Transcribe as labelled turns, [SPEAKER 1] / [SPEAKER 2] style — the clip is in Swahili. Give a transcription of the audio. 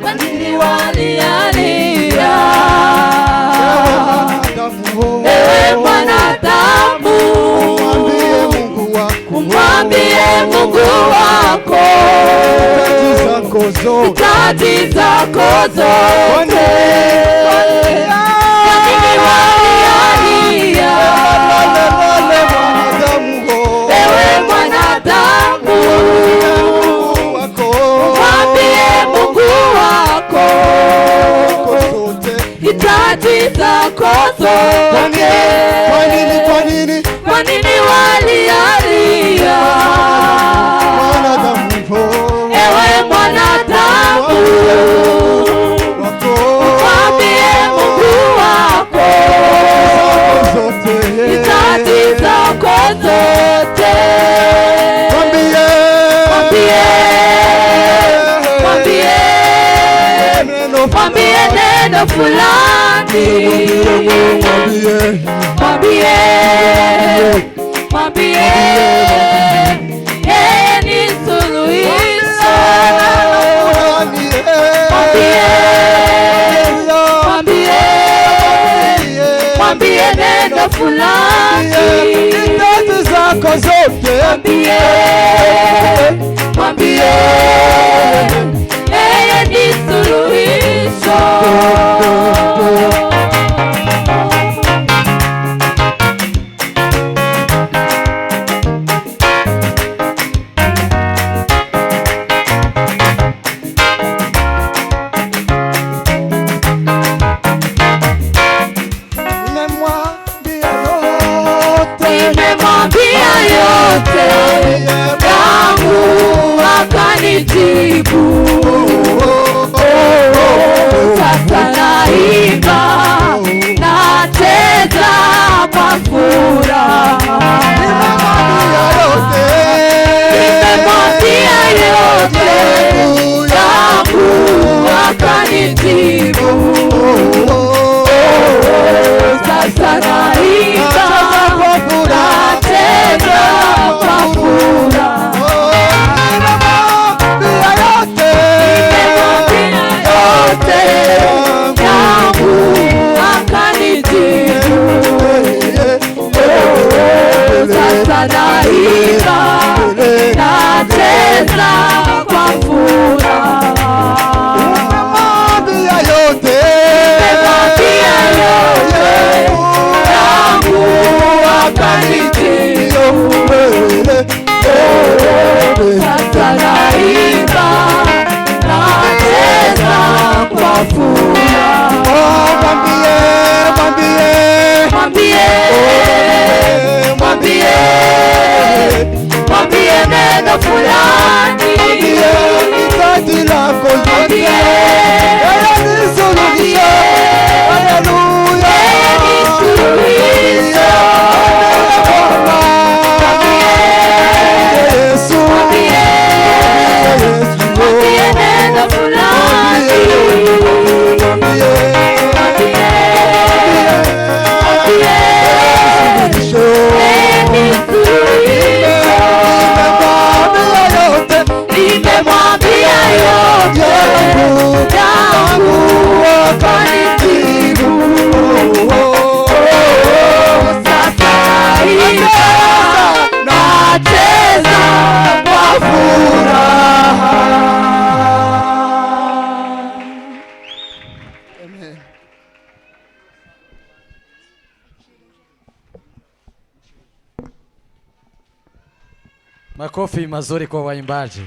[SPEAKER 1] Kwa nini walialia? Ewe mwanadamu, umwambie Mungu wako hitaji zako zote. Kwa nini walialia? Ewe mwanadamu, umwambie Mungu wako hitaji zako zote. Kwa nini walialia? Ewe mwanadamu, umwambie Mungu wako hitaji zako zote. Mwambie neno fulani, mwambie yeye ni suluhisho. Mwambie neno fulani, hitaji zako zote. Mwambie yeye ni suluhisho. Nimemwambia yote yangu akanijibu. Sasa naimba nacheza kwa furaha. Nimemwambia yote yangu akanijibu. Sasa naimba nacheza kwa furaha. Sasa naimba nacheza kwa furaha. Nimemwambia yote yangu akanijibu. Sasa naimba nacheza kwa furaha. Mwambie neno fulani, hitaji lako zote. Yeye ni suluhisho. Haleluya, yeye ni suluhisho. Mwambie neno fulani, nimemwambia yote yangu akanijibu. Sasa nacheza kwa furaha.
[SPEAKER 2] Makofi mazuri kwa waimbaji.